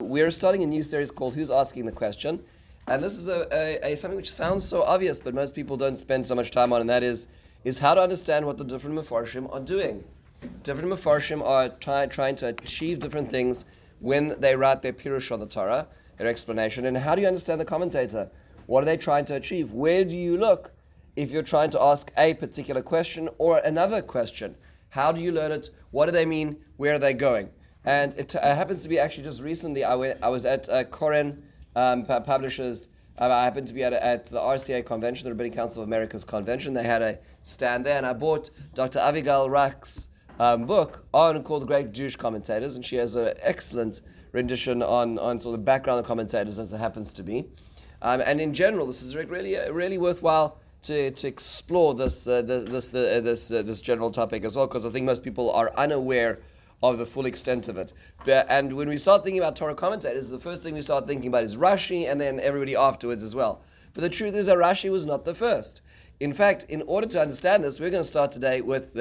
we're starting a new series called Who's Asking the Question? And this is a something which sounds so obvious, but most people don't spend so much time on, and that is how to understand what the different Mefarshim are doing. Different Mefarshim are trying to achieve different things when they write their Pirush on the Torah, their explanation. And how do you understand the commentator? What are they trying to achieve? Where do you look if you're trying to ask a particular question or another question? How do you learn it? What do they mean? Where are they going? And it happens to be actually just recently, I was at Koren Publishers. I happened to be at the RCA convention, the Rabbinic Council of America's convention. They had a stand there, and I bought Dr. Avigail Rach's book called The Great Jewish Commentators, and she has an excellent rendition on sort of the background of commentators as it happens to be. And in general, this is really worthwhile to explore this general topic as well, because I think most people are unaware of the full extent of it. And when we start thinking about Torah commentators, the first thing we start thinking about is Rashi, and then everybody afterwards as well. But the truth is that Rashi was not the first. In fact, in order to understand this, we're going to start today with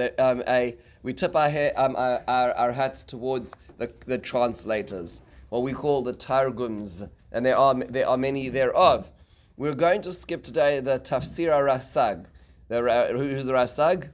we tip our hats towards the translators, what we call the Targums, and there are many thereof. We're going to skip today the Tafsir Rasag. Who's the Rasag?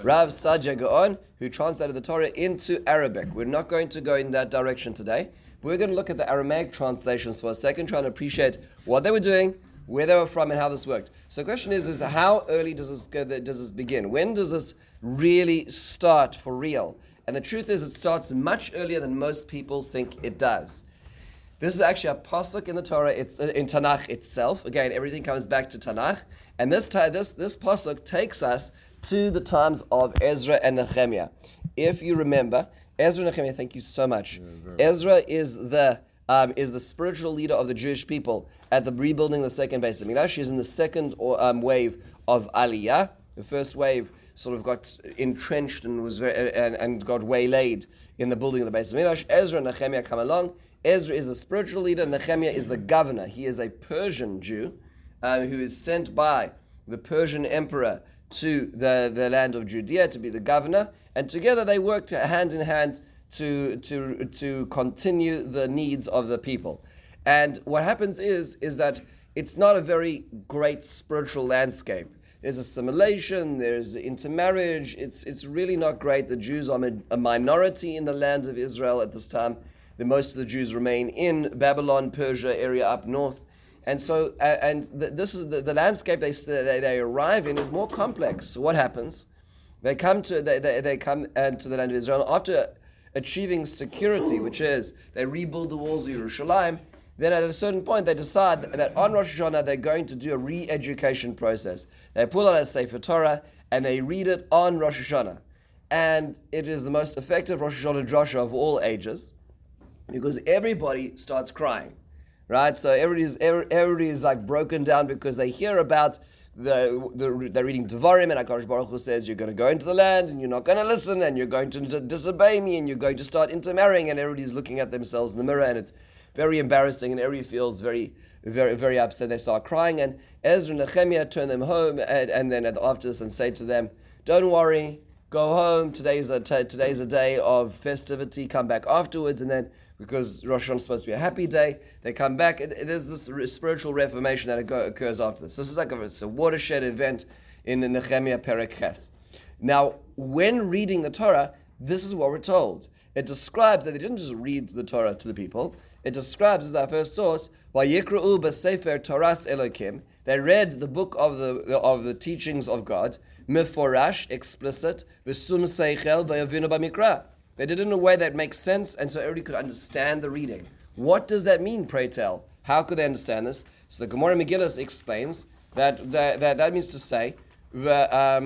Rav Sadia Gaon, who translated the Torah into Arabic. We're not going to go in that direction today. We're going to look at the Aramaic translations for a second, trying to appreciate what they were doing, where they were from, and how this worked. So the question is how early does this begin? When does this really start for real? And the truth is, it starts much earlier than most people think it does. This is actually a pasuk in the Torah. It's in Tanakh itself. Again, everything comes back to Tanakh. And this pasuk takes us to the times of Ezra and Nehemiah. If you remember, Ezra and Nehemiah, thank you so much. Ezra is the spiritual leader of the Jewish people at the rebuilding the second Beis Hamikdash. He's in the second wave of Aliyah. The first wave sort of got entrenched and was and got waylaid in the building of the Beis Hamikdash. Ezra and Nehemiah come along. Ezra is a spiritual leader. Nehemiah is the governor. He is a Persian Jew who is sent by the Persian emperor to the land of Judea to be the governor, and together they worked hand in hand to continue the needs of the people. And what happens is that it's not a very great spiritual landscape. There's assimilation, there's intermarriage. It's really not great. The Jews are a minority in the land of Israel at this time. Most of the Jews remain in Babylon, Persia area up north. And so, this is the landscape they arrive in is more complex. So what happens? They come to the land of Israel after achieving security, which is they rebuild the walls of Yerushalayim. Then at a certain point, they decide that on Rosh Hashanah they're going to do a re-education process. They pull out a Sefer Torah and they read it on Rosh Hashanah, and it is the most effective Rosh Hashanah drasha of all ages, because everybody starts crying. Right, so everybody is like broken down because they hear about they're reading Devarim, and HaKadosh Baruch Hu says you're going to go into the land and you're not going to listen and you're going to disobey me and you're going to start intermarrying, and everybody's looking at themselves in the mirror, and it's very embarrassing, and everybody feels very, very, very upset. They start crying, and Ezra and Nehemiah turn them home, and then after this and say to them, "Don't worry, go home. Today's a day of festivity. Come back afterwards." And then, because Rosh Hashanah is supposed to be a happy day, they come back. There's this spiritual reformation that occurs after this. This is like it's a watershed event in the Nehemiah Perek Ches. Now, when reading the Torah, this is what we're told. It describes that they didn't just read the Torah to the people. It describes, as our first source, Vayikra'u b'sefer Toras Elokim. They read the book of the teachings of God, Meforash, explicit, v'sum seichel v'yavinu b'mikra. They did it in a way that makes sense, and so everybody could understand the reading. What does that mean, pray tell? How could they understand this? So the Gemara Megillah explains that means to say that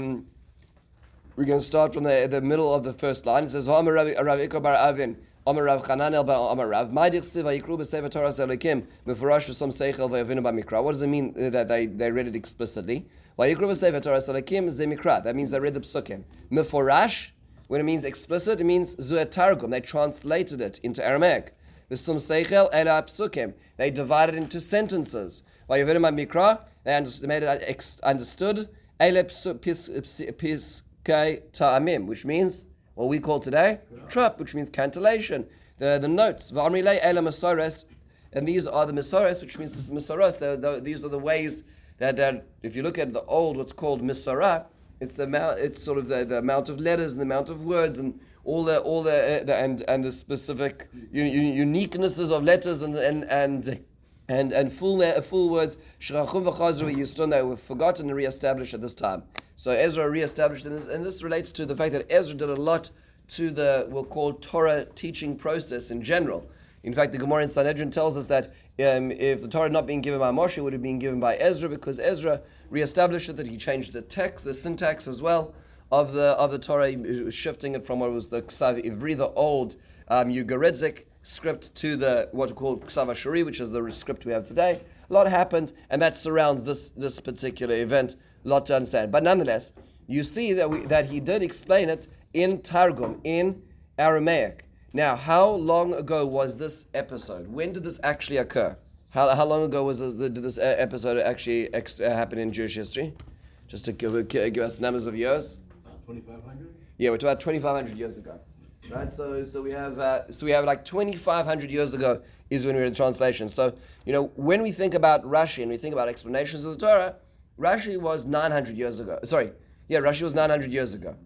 we're going to start from the middle of the first line. It says, Rav Iko bar Avin, Amar Rav Chananel bar Amar Rav, Ma'adir Siv Vayikru b'Sefer Torah Selikim, Mefurash V'Som Seichel V'Yavinu B'Mikra. What does it mean that they read it explicitly? Vayikru b'Sefer Torah Selikim Zemikra. That means they read the psukim. Mefurash, when it means explicit, it means Zuet Targum. They translated it into Aramaic. V'Som Seichel Ela Psukim. They divided it into sentences. V'Yavinu B'Mikra. They made it understood. Ela Piskei Ta'amim, which means what we call today trap, which means cantillation. the notes. V'amrilei ela Masoros, and these are the Masoros, which means this Masoros. These are the ways that if you look at the old, what's called Masorah, it's the amount. It's sort of the amount of letters and the amount of words and all the and the specific uniquenesses of letters and full words. Shirachum v'chazru yiston, they were forgotten and reestablished at this time. So Ezra reestablished, and this relates to the fact that Ezra did a lot to the, we'll call, Torah teaching process in general. In fact, the Gemara in Sanhedrin tells us that if the Torah had not been given by Moshe, it would have been given by Ezra, because Ezra reestablished it, that he changed the text, the syntax as well of the Torah, shifting it from what was the Ksav Ivri, the old Ugaredzik script, to the what we call Ksav Ashuri, which is the script we have today. A lot happened, and that surrounds this particular event. A lot to understand. But nonetheless, you see that he did explain it in Targum, in Aramaic. Now, how long ago was this episode? When did this actually occur? How long ago did this episode actually happen in Jewish history? Just to give us numbers of years. About 2,500. Yeah, we're talking about 2,500 years ago, right? So we have like 2,500 years ago is when we read the translation. So when we think about Rashi and we think about explanations of the Torah, Rashi was 900 years ago. Rashi was 900 years ago,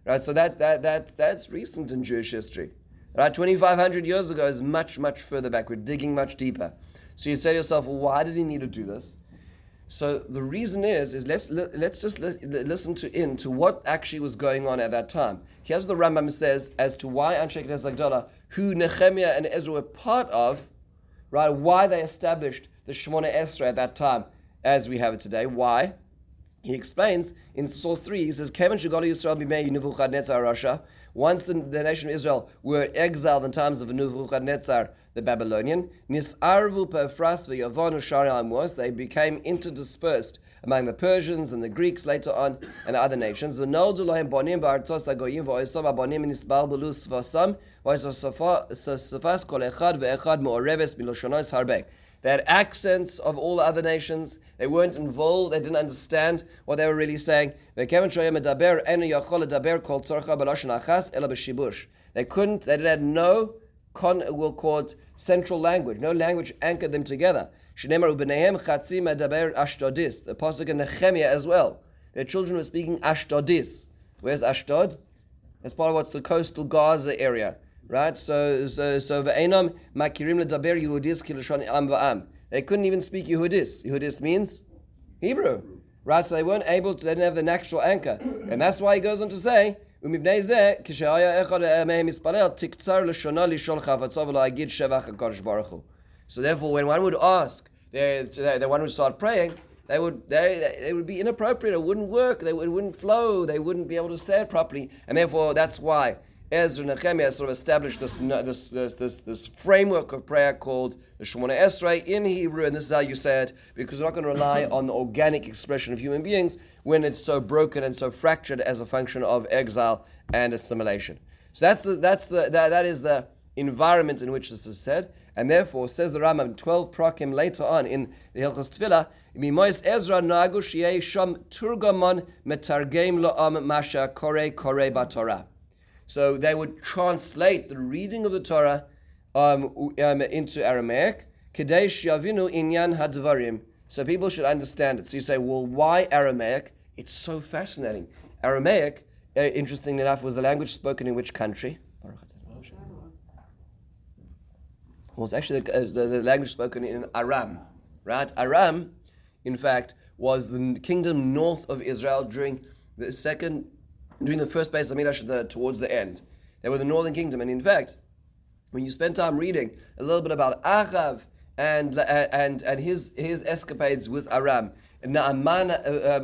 right? So that's recent in Jewish history. Right, 2,500 years ago is much, much further back. We're digging much deeper. So you say to yourself, well, why did he need to do this? So the reason is let's just listen to what actually was going on at that time. Here's what the Rambam says as to why Anshe Knesset Gdola, who Nehemiah and Ezra were part of, right? Why they established the Shemona Esrei at that time, as we have it today. Why? He explains in source 3, he says, Kevan Shigala Yisrael b'mei Nebuchadnezzar Rasha. Once the nation of Israel were exiled in times of Nebuchadnezzar the Babylonian, Nis'arvu pe'efras v'yavon u'shari amos, they became interdispersed among the Persians and the Greeks later on and the other nations. V'noldu lohem bonim ba'artzos hagoyim v'oisom ha'bonim nisbalbelu svasam v'oisosafas kol echad ve'echad me'oreves miloshonos harbek. They had accents of all the other nations. They weren't involved. They didn't understand what they were really saying. They couldn't. They had no, we'll call it, central language. No language anchored them together. The Pasuk in Nehemiah as well. Their children were speaking Ashdodis. Where's Ashdod? That's part of what's the coastal Gaza area. Right, so ve'enam makirim ledaber Yehudis kilashon am va'am. They couldn't even speak Yehudis. Yehudis means Hebrew. Right, so they weren't able to. They didn't have the natural anchor, and that's why he goes on to say, "Umibnei zeh kishaya echad mehem ispalel tiktzar leshona lishol chavatzov lo agid shevach HaKadosh Baruch Hu." So therefore, when one would ask, the one would start praying, they would be inappropriate. It wouldn't work. It wouldn't flow. They wouldn't be able to say it properly, and therefore that's why Ezra and Nehemiah sort of established this framework of prayer called the Shemona Esrei in Hebrew, and this is how you say it, because we're not going to rely on the organic expression of human beings when it's so broken and so fractured as a function of exile and assimilation. So that is the environment in which this is said, and therefore, says the Rambam, 12 prakim later on in the Hilchos Tefillah, Mimois Ezra nagu shiei sham turgamon metargem lo'am masha kore b'Torah. So they would translate the reading of the Torah into Aramaic. Kadesh yavinu inyan hadvarim. So people should understand it. So you say, well, why Aramaic? It's so fascinating. Aramaic, interestingly enough, was the language spoken in which country? Well, it's actually the language spoken in Aram. Right? Aram, in fact, was the kingdom north of Israel during the first base of Midrash towards the end. They were the northern kingdom, and in fact, when you spend time reading a little bit about Achav and his escapades with Aram, and Naaman,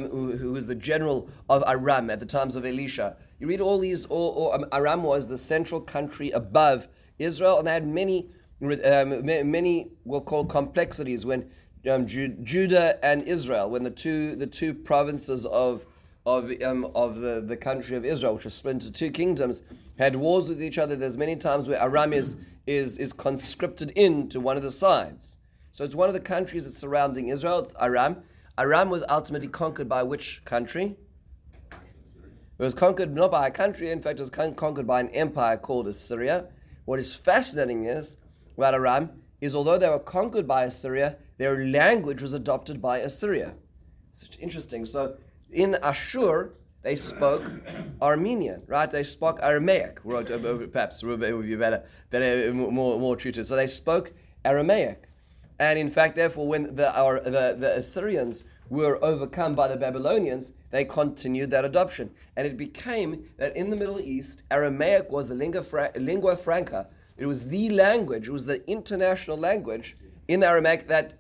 who was the general of Aram at the times of Elisha, you read all these. Aram was the central country above Israel, and they had many we'll call complexities when Judah and Israel, when the two provinces of the country of Israel, which was split into two kingdoms, had wars with each other. There's many times where Aram is conscripted into one of the sides. So it's one of the countries that's surrounding Israel. It's Aram. Aram was ultimately conquered by which country? It was conquered not by a country. In fact, it was conquered by an empire called Assyria. What is fascinating is, about Aram, is although they were conquered by Assyria, their language was adopted by Assyria. It's interesting. So in Ashur, they spoke Armenian, right? They spoke Aramaic. Perhaps it would be better, more true to it. So they spoke Aramaic. And in fact, therefore, when the Assyrians were overcome by the Babylonians, they continued that adoption. And it became that in the Middle East, Aramaic was the lingua franca. It was the language, it was the international language in Aramaic that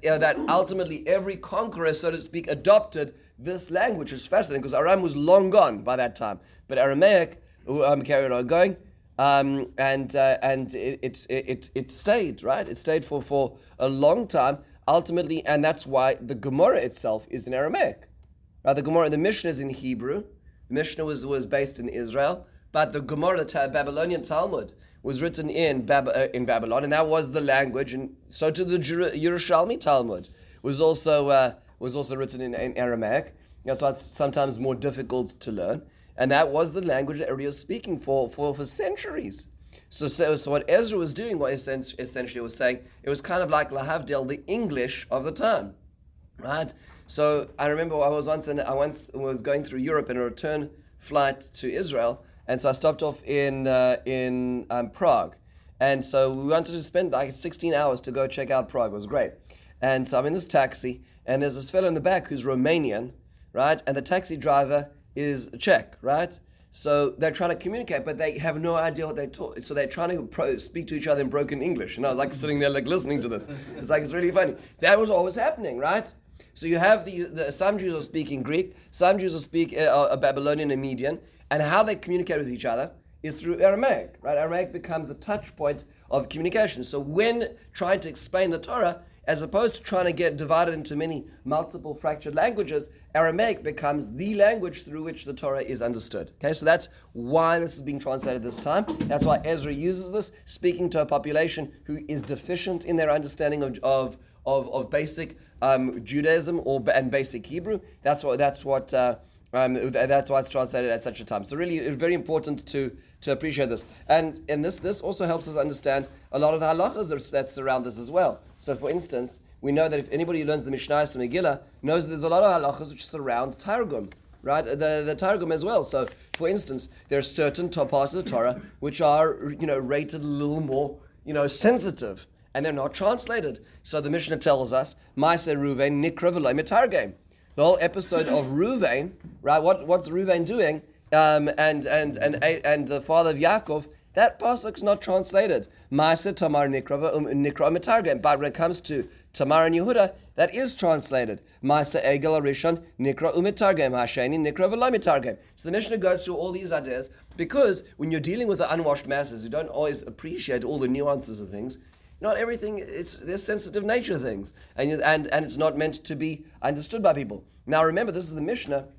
ultimately every conqueror, so to speak, adopted this language. It's fascinating because Aram was long gone by that time. But Aramaic carried on going. And it stayed, right? It stayed for a long time, ultimately, and that's why the Gemara itself is in Aramaic. Right? The Mishnah is in Hebrew. The Mishnah was based in Israel, but the Gemara, the Babylonian Talmud, was written in Babylon, and that was the language. And so to the Yerushalmi Talmud was also written in Aramaic. That's why it's sometimes more difficult to learn. And that was the language that everybody was speaking for centuries. So what Ezra was doing, what essentially was saying, it was kind of like Lahavdil, the English of the time, right? So I remember I once was going through Europe in a return flight to Israel, and so I stopped off in Prague. And so we wanted to spend like 16 hours to go check out Prague. It was great. And so I'm in this taxi, and there's this fellow in the back who's Romanian, right? And the taxi driver is Czech, right? So they're trying to communicate, but they have no idea what they talk. So they're trying to speak to each other in broken English. And I was like sitting there like listening to this. It's really funny. That was always happening, right? So you have some Jews are speaking Greek, some Jews are speak Babylonian and Median, and how they communicate with each other is through Aramaic, right? Aramaic becomes the touch point of communication. So when trying to explain the Torah, as opposed to trying to get divided into many multiple fractured languages, Aramaic becomes the language through which the Torah is understood. Okay, so that's why this is being translated this time. That's why Ezra uses this, speaking to a population who is deficient in their understanding of basic Judaism and basic Hebrew. That's why it's translated at such a time. So really, it's very important to appreciate this. And this also helps us understand a lot of the halachas that surround this as well. So for instance, we know that if anybody who learns the Mishnah and Megillah knows that there's a lot of halachas which surround Targum, right? The Targum as well. So for instance, there are certain parts of the Torah which are, rated a little more, sensitive, and they're not translated. So the Mishnah tells us, Ma'aseh Ruvain nikra v'lo mitargem. The whole episode of Ruvain, right? What's Ruvain doing? And the father of Yaakov, that pasuk's not translated. Ma'aseh Tamar nikra mitargem. But when it comes to Tamar and Yehuda, that is translated. Ma'aseh Egel Rishon nikra umitargem. Hasheni nikra v'lo mitargem. So the Mishnah goes through all these ideas because when you're dealing with the unwashed masses who don't always appreciate all the nuances of things, not everything, there's sensitive nature things, and it's not meant to be understood by people. Now remember, this is the Mishnah.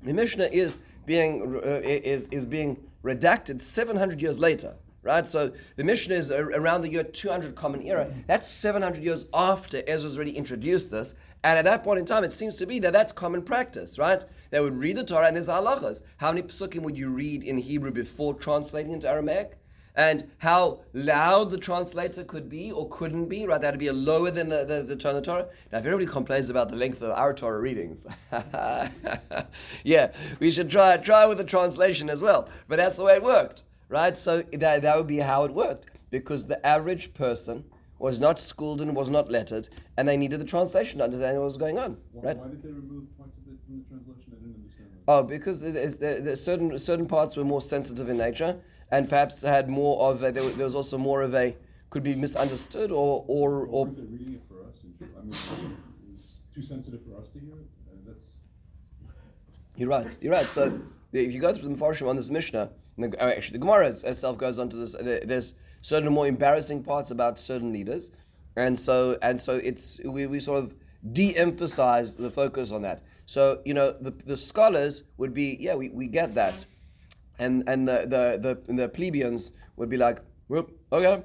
The Mishnah is being redacted 700 years later, right? So the Mishnah is around the year 200 Common Era. That's 700 years after Ezra's already introduced this, and at that point in time, it seems to be that's common practice, right? They would read the Torah, and there's the halachas. How many psukim would you read in Hebrew before translating into Aramaic? And how loud the translator could be or couldn't be, right? That would be lower than the tone of the Torah. Now, if everybody complains about the length of our Torah readings, yeah, we should try with the translation as well. But that's the way it worked, right? So that would be how it worked, because the average person was not schooled and was not lettered, and they needed the translation to understand what was going on, right? Why did they remove points of it from the translation? I didn't understand that. Oh, because there's certain parts were more sensitive in nature, and perhaps had more of there was also more of could be misunderstood or Weren't they reading it for us? I mean, it was too sensitive for us to hear it, and that's. You're right. So if you go through the Mefarshim on this Mishnah, actually the Gemara itself goes on to this. There's certain more embarrassing parts about certain leaders, and so we sort of de-emphasize the focus on that. So the scholars would be we get that. And the plebeians would be like, well, okay,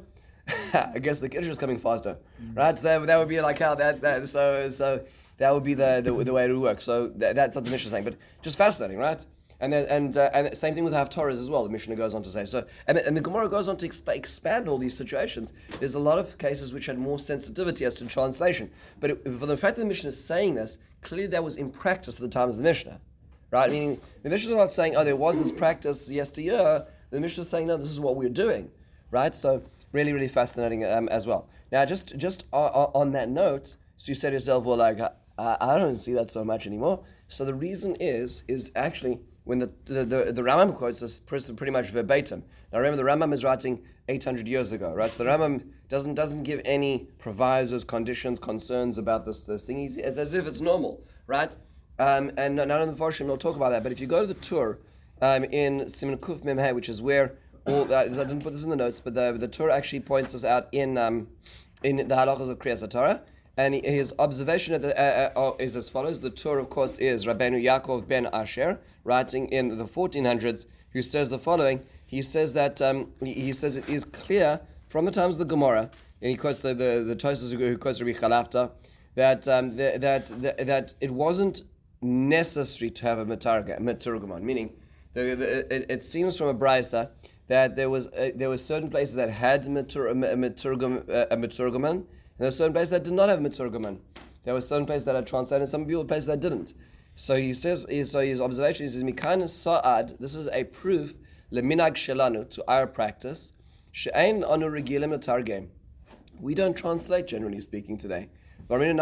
I guess the Kiddush is coming faster, right? So that would be like how that so that would be the way it would work. So that's what the Mishnah is saying, but just fascinating, right? And same thing with Haftorahs as well. The Mishnah goes on to say so, and the Gemara goes on to expand all these situations. There's a lot of cases which had more sensitivity as to translation, but for the fact that the Mishnah is saying this, clearly that was in practice at the times of the Mishnah, right? Meaning the Mishnah is not saying, oh, there was this practice yesteryear. The Mishnah is saying, no, this is what we're doing, right? So really, really fascinating as well. Now, just on that note, so you say to yourself, well, like I don't see that so much anymore. So the reason is actually when the Rambam quotes this pretty much verbatim. Now remember, the Rambam is writing 800 years ago, right? So the Rambam doesn't give any provisos, conditions, concerns about this thing. It's as if it's normal, right? And none of the Farshim will talk about that. But if you go to the Tur in Siman Kuf Mem He, which is where all I didn't put this in the notes, but the Tur actually points this out in the halachas of Kriyas HaTorah. And his observation is as follows. The Tur, of course, is Rabbeinu Yaakov ben Asher, writing in the 1400s, who says the following. He says that he says it is clear from the times of the Gemara, and he quotes the Tosfos who quotes Rabbi Chalafta, that it wasn't necessary to have a meturgaman, meaning it seems from a brisa that there were certain places that had a meturgaman. And there were certain places that did not have Mitzurgaman. There were certain places that had translated, and some places that didn't. So he says, his observation, he says, Mikan Sa'ad, this is a proof, leminag shelanu, to our practice, she'ein anu regilim Targum. We don't translate, generally speaking, today. Min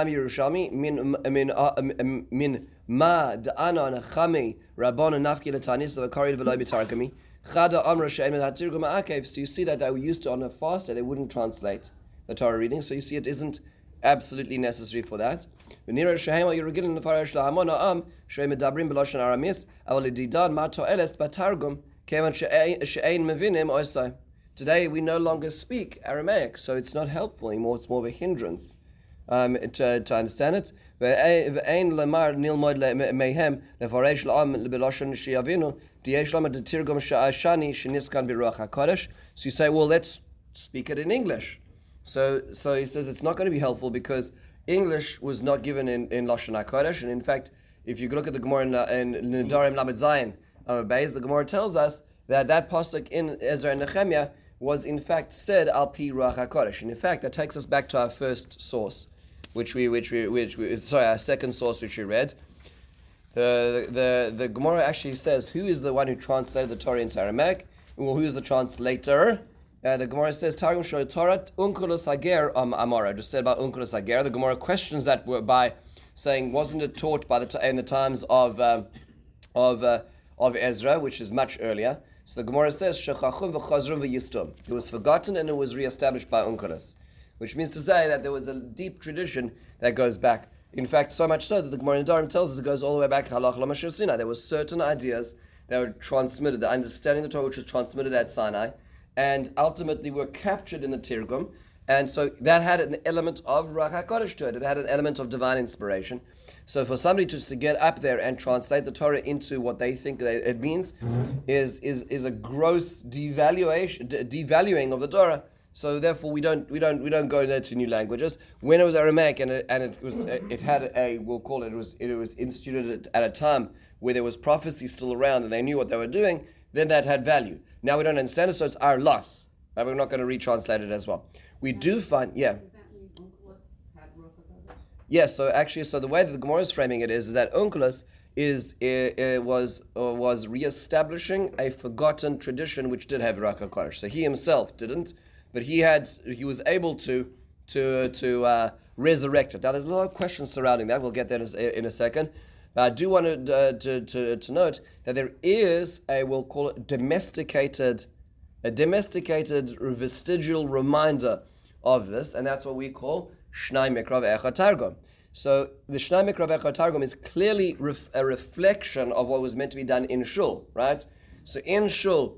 ma da'ana nachami rabbana nafki letanis v'kari v'loi b'targumi chada amra she'ein hatirgum ha'akev. So you see that we used to, on a fast day, they wouldn't translate the Torah reading, so you see it isn't absolutely necessary for that. Today we no longer speak Aramaic, so it's not helpful anymore, it's more of a hindrance to understand it. So you say, well, let's speak it in English. So he says it's not going to be helpful because English was not given in Lashon HaKodesh, and in fact, if you look at the Gemara in Nedarim Lamed Zayin, the Gemara tells us that pasuk in Ezra and Nehemiah was in fact said al pi Ruach HaKodesh, and in fact that takes us back to our first source, our second source which we read. The Gemara actually says who is the one who translated the Torah into Aramaic, well, who is the translator? The Gemara says, Targum show Torah unkulos hager amara. Just said about unkulos hager. The Gemara questions that by saying, wasn't it taught in the times of Ezra, which is much earlier? So the Gemara says, shechachum v'chazrum v'yistum. It was forgotten and it was reestablished by unkulos, which means to say that there was a deep tradition that goes back. In fact, so much so that the Gemara in Nedarim tells us it goes all the way back to Halach L'Moshe Sinai. There were certain ideas that were transmitted, the understanding of the Torah which was transmitted at Sinai, and ultimately were captured in the Targum, and so that had an element of Ruach HaKodesh to it. It had an element of divine inspiration. So for somebody just to get up there and translate the Torah into what they think it means is a gross devaluing of the Torah. So therefore, we don't go there to new languages. When it was Aramaic and it was instituted at a time where there was prophecy still around and they knew what they were doing, then that had value. Now we don't understand it, so it's our loss. Right? We're not going to retranslate it as well. We do find, Does that mean Unkelos had Ruach HaKodesh? Yes. So actually, the way that the Gemara is framing it is that Unkelos was reestablishing a forgotten tradition which did have Ruach HaKodesh. So he himself didn't, but he was able to resurrect it. Now there's a lot of questions surrounding that. We'll get there in a second. But I do want to note that there is we'll call it domesticated vestigial reminder of this, and that's what we call Shnai Mikra Ve'echad Targum. So the Shnai Mikra Ve'echad Targum is clearly a reflection of what was meant to be done in Shul, right? So in Shul,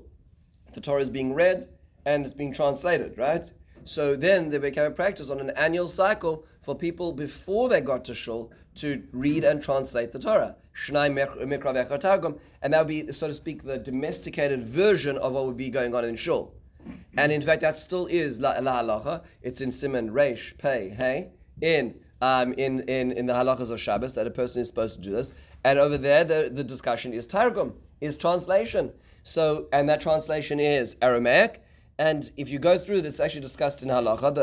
the Torah is being read and it's being translated, right? So then there became a practice on an annual cycle for people before they got to Shul to read and translate the Torah. Shnai Mikra Ve'echad Targum, and that would be, so to speak, the domesticated version of what would be going on in Shul. And in fact, that still is la halacha. It's in Siman Reish Pei Hey in the halachas of Shabbos that a person is supposed to do this. And over there, the discussion is Targum. is translation. So, and that translation is Aramaic. And if you go through it, it's actually discussed in Halacha.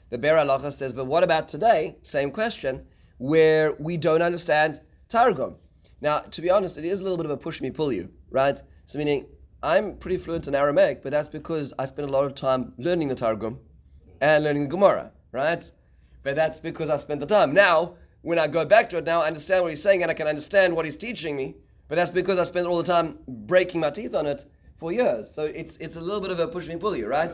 The Ber Halacha says, but what about today? Same question, where we don't understand Targum. Now, to be honest, it is a little bit of a push me, pull you, right? So meaning, I'm pretty fluent in Aramaic, but that's because I spent a lot of time learning the Targum and learning the Gemara, right? But that's because I spent the time. Now, when I go back to it, now I understand what he's saying and I can understand what he's teaching me, but that's because I spent all the time breaking my teeth on it for years. So it's a little bit of a push me, pull you, right?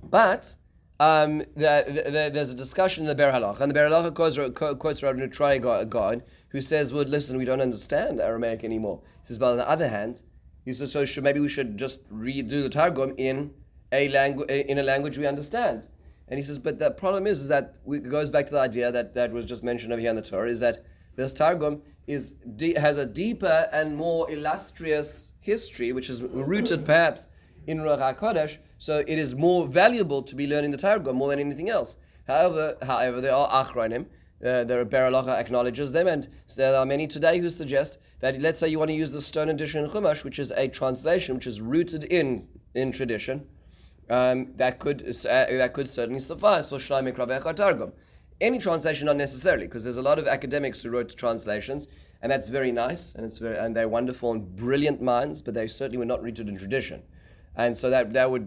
But there's a discussion in the Ber Halacha, and the Ber Halacha quotes Rabbi Neutral God, who says, well, listen, we don't understand Aramaic anymore. He says, but on the other hand, he says, so maybe we should just redo the Targum in a language we understand. And he says, but the problem is that it goes back to the idea that was just mentioned over here in the Torah, is that this Targum has a deeper and more illustrious history, which is rooted perhaps in Ruach HaKodesh, so it is more valuable to be learning the Targum more than anything else. However, there are Achronim, there are Ber Halacha acknowledges them, and there are many today who suggest that, let's say you want to use the Stone Edition in Chumash, which is a translation which is rooted in tradition, that could certainly suffice for Shlai Mikra Targum. Any translation, not necessarily, because there's a lot of academics who wrote translations, and that's very nice, and they're wonderful and brilliant minds, but they certainly were not rooted in tradition. And so therefore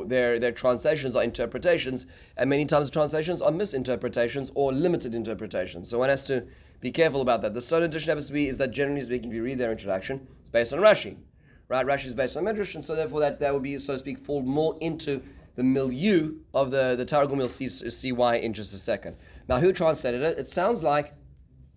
their translations are interpretations, and many times translations are misinterpretations or limited interpretations. So one has to be careful about that. The Stone Edition happens to be is that generally speaking, if you read their introduction, it's based on Rashi, right? Rashi is based on Midrash, and so therefore that would be, so to speak, fall more into the milieu of the Targum. We'll see why in just a second. Now, who translated it? It sounds like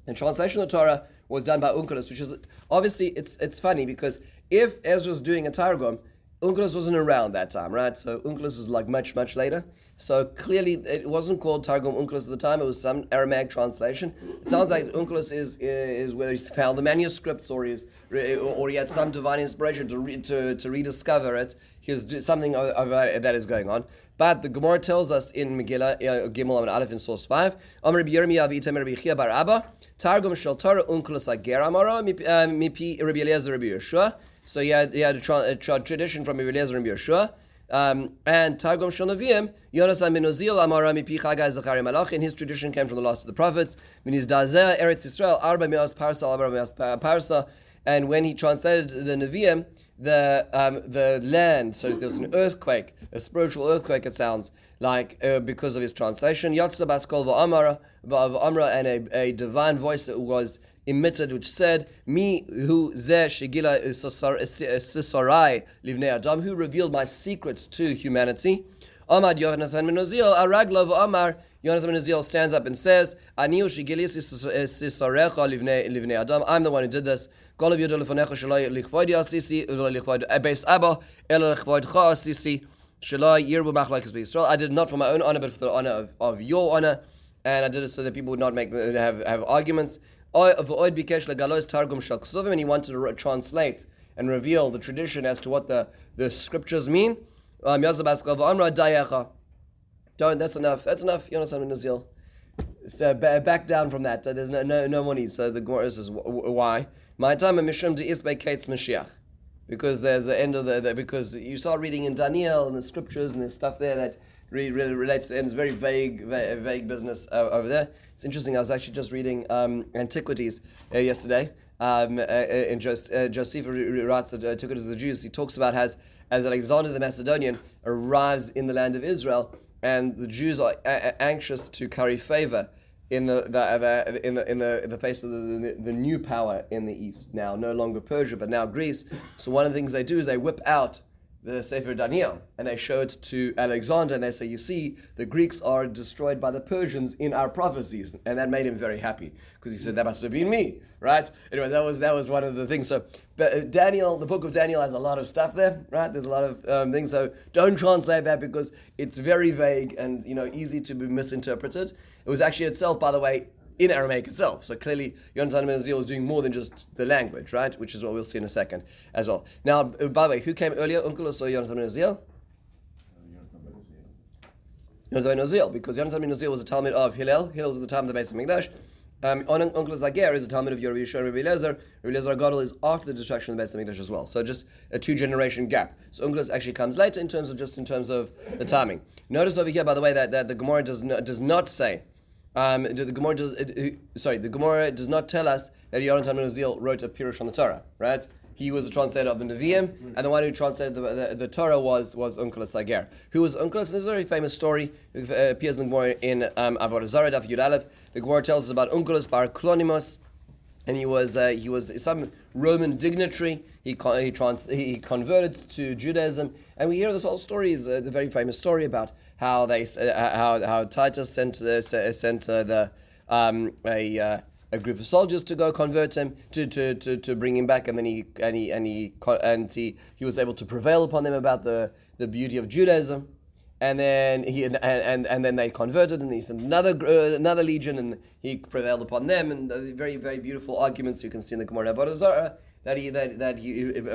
the translation of the Torah was done by Onkelos, which is obviously it's funny because if Ezra's doing a Targum, Onkelos wasn't around that time, right? So Onkelos is like much, much later. So clearly it wasn't called Targum Onkelos at the time. It was some Aramaic translation. It sounds like Onkelos is where he's found the manuscripts, or he had some divine inspiration to rediscover it. Something that is going on. But the Gemara tells us in Megillah, Gimel Amud Aleph in source 5, Amar Rabbi Yirmiyah v'Itam Rabbi Chia bar Abba, Targum shel Torah Onkelos Ager Amaro mipi Rabbi Eliezer Rabbi Yeshua. So he had a tradition from Rabbi Eliezer and Yeshua. And Targum Shel Neviim, Yonasan ben Uzziel Amara mipi Chagai Zachariah Malach. In his tradition came from the last of the prophets. Minis Dazeh Eretz Yisrael Arba Mias Parsa Arba Mias Parsa. And when he translated the Nevi'im, the land, so there was an earthquake, a spiritual earthquake, it sounds like, because of his translation. Yatsa Baskol v'Amra, and a divine voice that was emitted, which said, "Mi hu zeh shegila sisarai livnei adam," who revealed my secrets to humanity. Amad Yonasan ben Uzziel Aragla v'Amar. Yonasan ben Uzziel stands up and says, "Ani hu shegilis sisarecha livnei adam." I'm the one who did this. Kol of yodel lefanecha shalai lichvoid asisi ulo lichvoid beis abba elo lichvoid cha asisi shalai yirbu machlekes b'Yisrael. I did it not for my own honor, but for the honor of your honor, and I did it so that people would not have arguments. And he wanted to translate and reveal the tradition as to what the scriptures mean. Don't, that's enough. That's enough. Yonasan ben Uzziel. Back down from that. There's no more need. So the Gemara says, why? My time mishum de isbei kates Mashiach. Because there's the end of because you start reading in Daniel and the scriptures and there's stuff there that really relates to the end. It's very vague business over there. It's interesting. I was actually just reading Antiquities yesterday. And Josephus writes that Antiquities of the Jews. He talks about as Alexander the Macedonian arrives in the land of Israel, and the Jews are anxious to curry favor in the face of the new power in the east. Now, no longer Persia, but now Greece. So one of the things they do is they whip out the Sefer Daniel, and they show it to Alexander, and they say, you see, the Greeks are destroyed by the Persians in our prophecies. And that made him very happy, because he said, that must have been me, right? Anyway, that was one of the things. So, but Daniel, the book of Daniel has a lot of stuff there, right? There's a lot of things, so don't translate that, because it's very vague and, easy to be misinterpreted. It was actually itself, by the way, in Aramaic itself. So clearly, Yonasan ben Uzziel is doing more than just the language, right? Which is what we'll see in a second as well. Now, by the way, who came earlier, Onkelos or Yonasan ben Uzziel? Yonasan ben Uzziel, because Yonasan ben Uzziel was a Talmud of Hillel. Hillel was at the time of the Beis Hamikdash, On Onkelos Ager is a Talmud of Rabbi Yeshua and Rabbi Eliezer. Rabbi Eliezer Gadol is after the destruction of the Beis Hamikdash as well. So just a 2-generation gap. So Onkelos actually comes later in terms of the timing. Notice over here, by the way, that the Gemara does not say. The Gemara does not tell us that Yonatan ben Uziel wrote a Pirush on the Torah, right? He was a translator of the Nevi'im, and the one who translated the Torah was Onkelos Ager. Who was Onkelos? This is a very famous story. It appears in the Gemara in Avodah Zarah, Daf Yud Aleph. The Gemara tells us about Onkelos bar Klonimos, and he was some Roman dignitary. He converted to Judaism, and we hear this whole story. Is the very famous story about how Titus sent a group of soldiers to go convert him, to bring him back, and then he was able to prevail upon them about the beauty of Judaism, and then then they converted, and he sent another legion, and he prevailed upon them, and very, very beautiful arguments you can see in the Gemara Avodah Zarah that he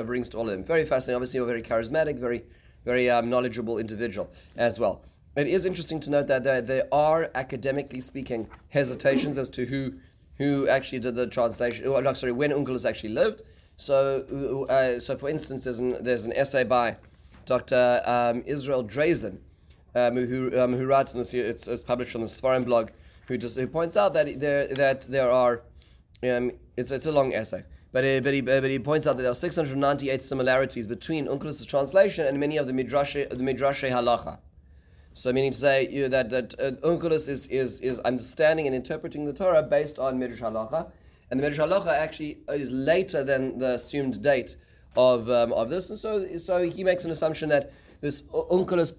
brings to all of them. Very fascinating. Obviously, a very charismatic, very, very knowledgeable individual as well. It is interesting to note that there are, academically speaking, hesitations as to who actually did the translation. When Onkelos actually lived. So for instance, there's an essay by Dr. Israel Drazen, who writes in this. It's published on the Sfarim blog. Who points out that there are. It's a long essay. But he points out that there are 698 similarities between Onkelos' translation and many of the Midrashei Halacha. So meaning to say that Onkelos is understanding and interpreting the Torah based on Midrash Halacha, and the Midrash Halacha actually is later than the assumed date of this, and so he makes an assumption that this Onkelos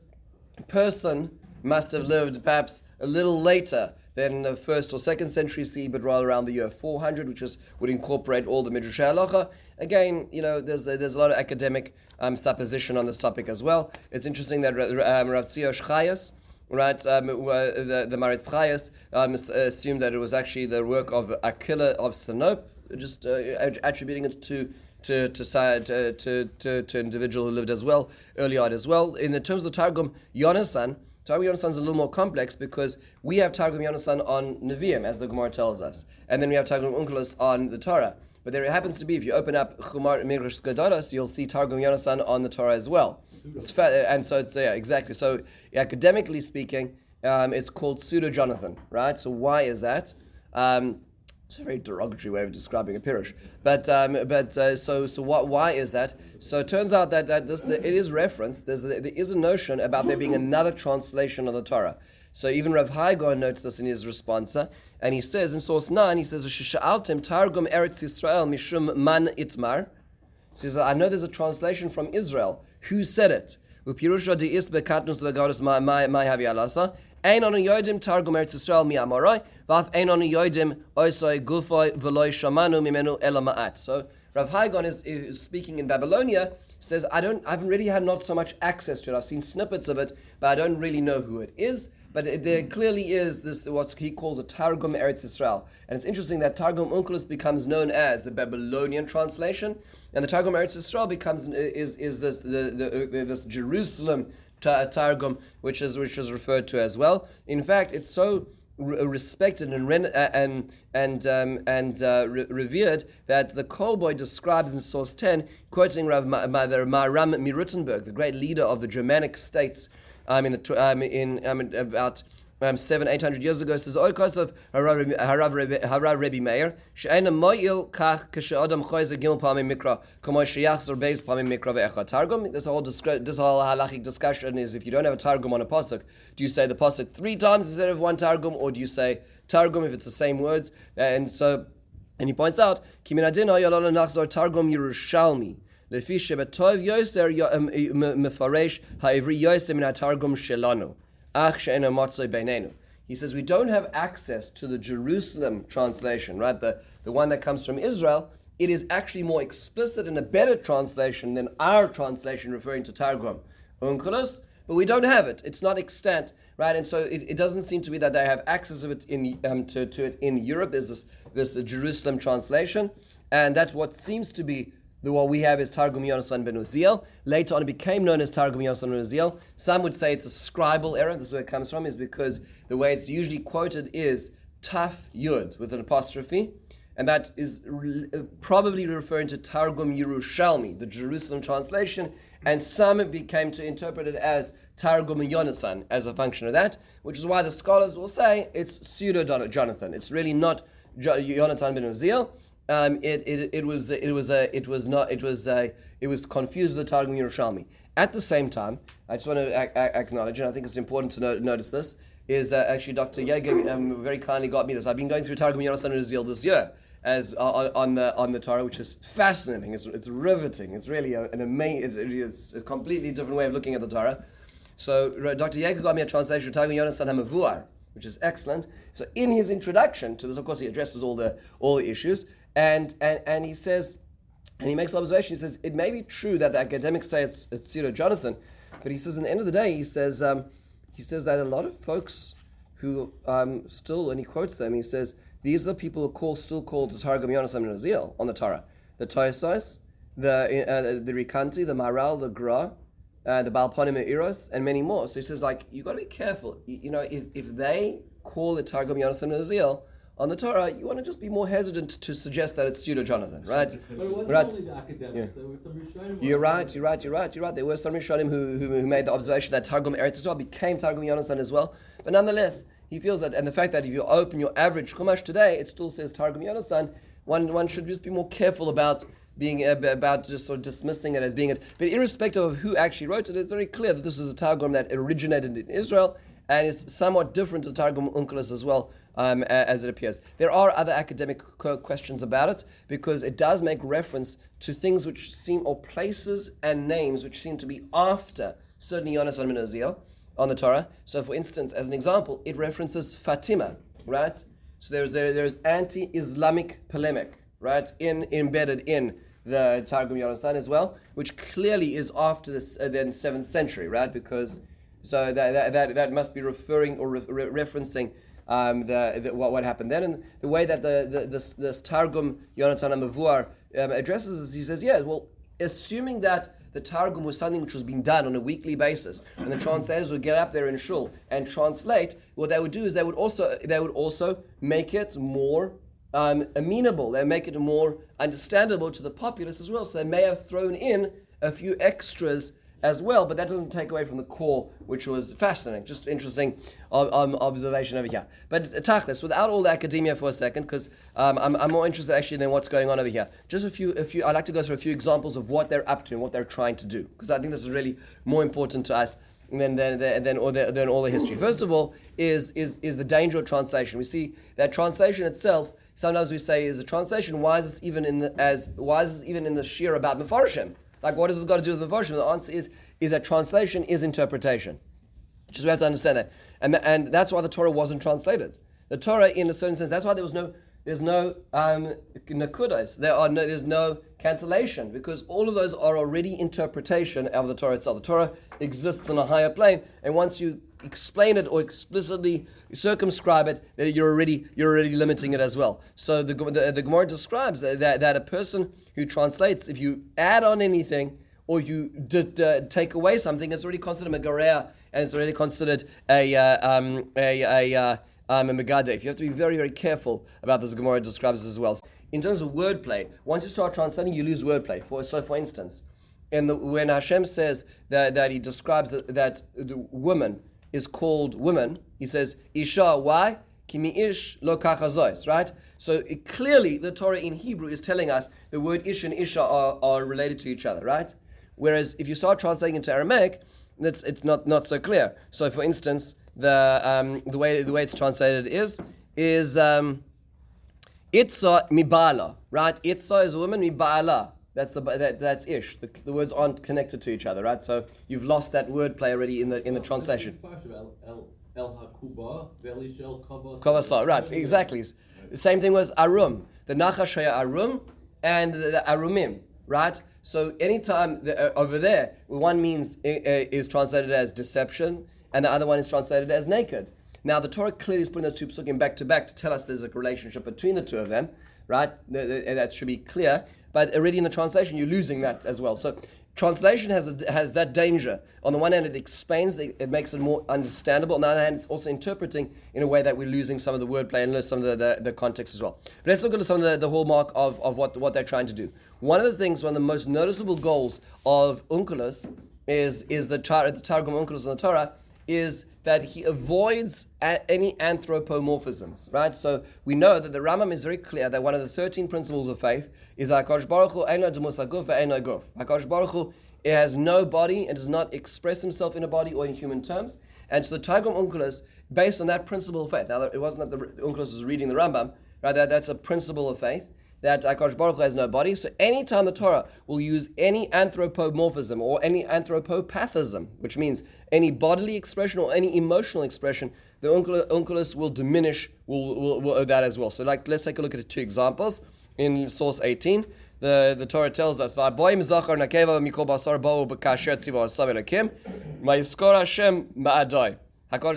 person must have lived perhaps a little later than the 1st or 2nd century CE, but rather around the year 400, which would incorporate all the Midrash Halacha. Again, there's a lot of academic supposition on this topic as well. It's interesting that Rav Tziosh Chayas, right, the Maritz Chayas, assumed that it was actually the work of Aquila of Sinope, just attributing it to an individual who lived as well early on as well. In the terms of the Targum Yonasan is a little more complex because we have Targum Yonasan on Nevi'im, as the Gemara tells us, and then we have Targum Onkelos on the Torah. But there happens to be, if you open up Chumar Midrash Gedolos, you'll see Targum Yonasan on the Torah as well. And so it's exactly. So academically speaking, it's called Pseudo Jonathan, right? So why is that? It's a very derogatory way of describing a pirush. Why is that? So it turns out that it is referenced. There is a notion about there being another translation of the Torah. So even Rav Haigon notes this in his response, and he says in source 9, he says, "Sha'altem Targum Eretz Yisrael mishum man itmar." He says, I know there's a translation from Israel. Who said it? Upirusha de'is bekatnus legados my havi alasa. Ein anu yodim Targum Eretz Yisrael mi amorai, v'af ein anu yodim oisoi gufoi v'loi shamanu mimenu ela ma'at. So Rav Haigon is speaking in Babylonia. Says, I haven't really had not so much access to it. I've seen snippets of it, but I don't really know who it is. But there clearly is this, what he calls a Targum Eretz Yisrael. And it's interesting that Targum Onkelos becomes known as the Babylonian translation, and the Targum Eretz Yisrael becomes this Jerusalem Targum, which is referred to as well. In fact, it's so respected and revered that the Kolboy describes in source 10, quoting Rav Maram Mirutenberg, the great leader of the Germanic states, about 700-800 years ago, says Oikos of Harav Rebbe Meir she'ena mo'il kach k'she'adam choyze gimel pamim mikra k'moy sheyachzor beis pamim mikra ve'echad Targum. This whole halachic discussion is, if you don't have a Targum on a pasuk, do you say the pasuk 3 times instead of 1 Targum, or do you say Targum if it's the same words? And he points out Kimin adin ha'yalon nachzor Targum Yerushalmi. He says, we don't have access to the Jerusalem translation, right? The one that comes from Israel. It is actually more explicit and a better translation than our translation referring to Targum Onkelos, but we don't have it. It's not extant, right? And so it doesn't seem to be that they have access to it in Europe. There's this Jerusalem translation, and that's what seems to be what we have is Targum Yonasan ben Uziel. Later on, it became known as Targum Yonasan ben Uziel. Some would say it's a scribal error. This is where it comes from, is because the way it's usually quoted is Taf Yud with an apostrophe, and that is probably referring to Targum Yerushalmi, the Jerusalem translation, and some became to interpret it as Targum Yonasan as a function of that, which is why the scholars will say it's pseudo Jonathan. It's really not Jonathan ben Uziel. It was confused with the Targum Yerushalmi. At the same time, I just want to acknowledge, and I think it's important to notice this, is actually Dr. Yeager very kindly got me this. I've been going through Targum Yonasan ben Uziel this year as on the Torah, which is fascinating. It's riveting. It's really an amazing. It's a completely different way of looking at the Torah. So Dr. Yeager got me a translation of Targum Yonasan HaMavuar, which is excellent. So in his introduction to this, of course, he addresses all the issues, and he says, and he makes an observation. He says it may be true that the academics say it's pseudo Jonathan, but he says in the end of the day, he says that a lot of folks who still, and he quotes them, he says, these are the people who are still called the Targum Yonasan ben Uziel on the Torah. The Toysos, the Rikanti, the Maral, the Gra, the Balponim Eros, and many more. So he says, like, you got to be careful. If they call the Targum Yonasan ben Uziel on the Torah, you want to just be more hesitant to suggest that it's pseudo Jonathan, right? But it wasn't right. only the academics. Yeah. There were some Rishonim. You're right. There were some Rishonim who made the observation that Targum Eretz Yisrael became Targum Yonasan as well. But nonetheless, he feels that, and the fact that if you open your average Chumash today, it still says Targum Yonasan, one should just be more careful about being about just sort of dismissing it as being it. But irrespective of who actually wrote it, it's very clear that this is a Targum that originated in Israel and is somewhat different to Targum Onkelos as well, as it appears. There are other academic questions about it, because it does make reference to things which seem, or places and names which seem to be after certainly Yonasan ben Uziel on the Torah. So for instance, as an example, it references Fatima, right? So there's anti-Islamic polemic, right, embedded in the Targum Yonasan as well, which clearly is after this then 7th century, right? Because so that must be referring or referencing what happened then, and the way that this Targum Yonatan HaMavuar addresses this. He says, yes, well, assuming that the Targum was something which was being done on a weekly basis, and the translators would get up there in shul and translate, what they would do is they would also make it more amenable. They make it more understandable to the populace as well. So they may have thrown in a few extras as well, but that doesn't take away from the core, which was fascinating. Just interesting observation over here. But Tachlis, without all the academia for a second, because I'm more interested actually than what's going on over here. Just a few. I'd like to go through a few examples of what they're up to and what they're trying to do, because I think this is really more important to us than all the history. First of all, is the danger of translation. We see that translation itself. Sometimes we say, is a translation? Why is this even in the shir about Mefarshim? Like, what has this got to do with Mefarshim? The answer is that translation is interpretation. Just we have to understand that, and that's why the Torah wasn't translated. The Torah, in a certain sense, that's why there's no nakudas. There's no cancellation, because all of those are already interpretation of the Torah itself. The Torah exists on a higher plane, and once you explain it or explicitly circumscribe it, then you're already limiting it as well. So the Gemara describes that a person who translates, if you add on anything or you take away something, it's already considered megarea, and it's already considered a megadef. You have to be very, very careful about this. Gemara describes as well. In terms of wordplay, once you start translating, you lose wordplay. For instance, when Hashem says that He describes that the woman is called woman, He says Isha. Why? Kimi ish lo kachazois. Right. So clearly, the Torah in Hebrew is telling us the word ish and isha are related to each other. Right. Whereas if you start translating into Aramaic, it's not so clear. So, for instance, the way it's translated is Itza mibala, right? Itza is a woman, mibala. That's ish. The words aren't connected to each other, right? So you've lost that word play already in the translation. Kavasa, right? Exactly. Same thing with arum. The nachash arum and the arumim, right? So anytime over there, one means is translated as deception, and the other one is translated as naked. Now the Torah clearly is putting those two psukim back to back to tell us there's a relationship between the two of them, right? That should be clear. But already in the translation, you're losing that as well. So Translation has that danger. On the one hand, it explains, it makes it more understandable. On the other hand, it's also interpreting in a way that we're losing some of the wordplay and some of the context as well. But let's look at some of the hallmark of what they're trying to do. One of the most noticeable goals of Onkelos is the Targum Onkelos in the Torah, is that he avoids any anthropomorphisms, right? So we know that the Rambam is very clear that one of the 13 principles of faith is that HaKadosh Baruch Hu eino demus haguf ve'eino guf. HaKadosh Baruch Hu, it has no body and does not express himself in a body or in human terms. And so the Targum Onkelos, based on that principle of faith, now it wasn't that the Onkelos was reading the Rambam, right? That's a principle of faith, that HaKadosh Baruch Hu has no body. So anytime the Torah will use any anthropomorphism or any anthropopathism, which means any bodily expression or any emotional expression, the Onkelos will diminish will that as well. So let's take a look at 2 examples. In source 18, the Torah tells us, HaKadosh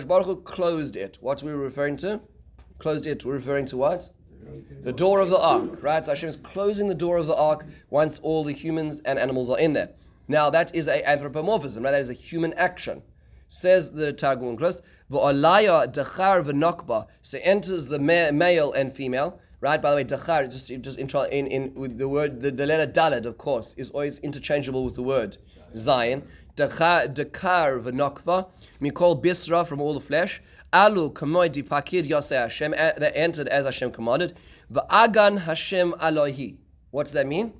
Baruch Hu closed it. What are we referring to? Closed it, we're referring to what? The door of the ark, right? So Hashem is closing the door of the ark once all the humans and animals are in there. Now that is an anthropomorphism, right? That is a human action. Says the Targum Onkelos, v'olaya dechar v'nokba. So enters the male and female, right? By the way, dechar just in with the word the letter daled, of course, is always interchangeable with the word Zion. Dekar v'nokva mikol bisra, from all the flesh. Alu kamoy dipakid yaseh Hashem, that entered as Hashem commanded. Va'agan Hashem Alohi. What does that mean?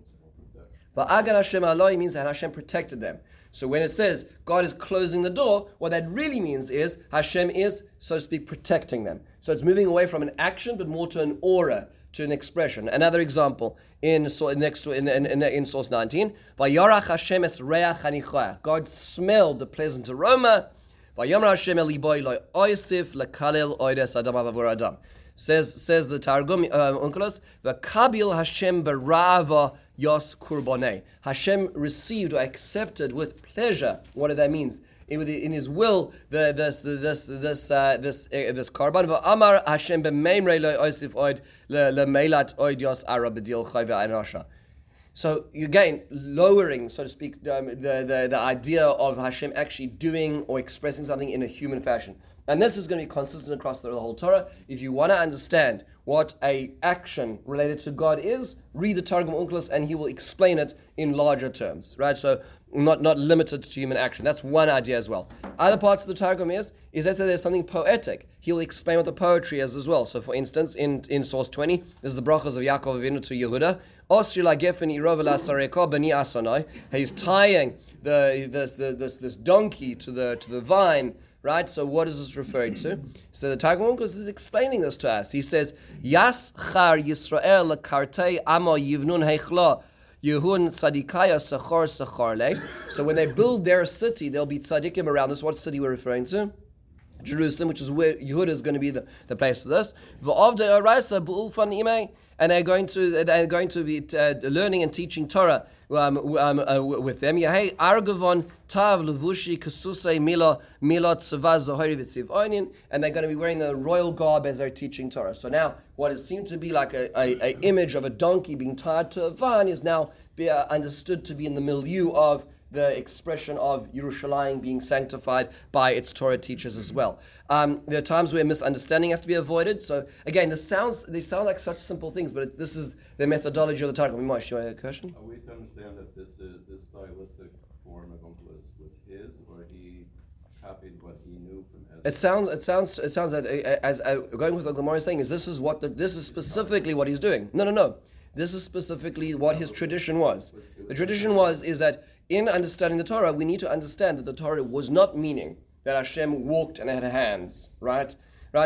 Va'agan Hashem Alohi means that Hashem protected them. So when it says God is closing the door, what that really means is Hashem is, so to speak, protecting them. So it's moving away from an action, but more to an aura, to an expression. Another example in source 19. Vayarach Hashem es reach hanichoach. God smelled the pleasant aroma. Vayamar Hashem el liboy lo oisif lekalel oides adam avur adam. Says the Targum Onkelos, v'kabil Hashem berava yos kurbonei. Hashem received or accepted with pleasure. What does that mean? In His will, this korban. V'amar Hashem b'meimrei lo oisif oid lemeilat oid yos ara b'dil chayve einasha. So again, lowering, so to speak, the idea of Hashem actually doing or expressing something in a human fashion. And this is going to be consistent across the whole Torah. If you want to understand what a action related to God is, read the Targum Onkelos and he will explain it in larger terms, right? So not limited to human action. That's one idea as well. Other parts of the Targum is that there's something poetic. He'll explain what the poetry is as well. So for instance, in source 20, this is the brachas of Yaakov Avinu to Yehuda. He's tying this donkey to the vine. Right? So what is this referring to? So the Targum Onkelos is explaining this to us. He says, Yas char Yisrael kartei amo yivnun heichla yehun tzadikaya sachar sacharle. So when they build their city, there'll be tzadikim around this. What city we're referring to? Jerusalem, which is where Yehuda is going to be the place for this. And they're going to be learning and teaching Torah with them. And they're going to be wearing the royal garb as they're teaching Torah. So now, what is seemed to be like a image of a donkey being tied to a vine is now understood to be in the milieu of the expression of Yerushalayim being sanctified by its Torah teachers as well. There are times where misunderstanding has to be avoided. So again, they sound like such simple things, but this is the methodology of the Targum. Moshe, you have a question? Are we to understand that this stylistic form of Onkelos was his, or he copied what he knew from Ezra? It sounds that as going with what the Gemara is saying is this is specifically what he's doing. No. This is specifically what his tradition was. The tradition is that in understanding the Torah, we need to understand that the Torah was not meaning that Hashem walked and had hands, right?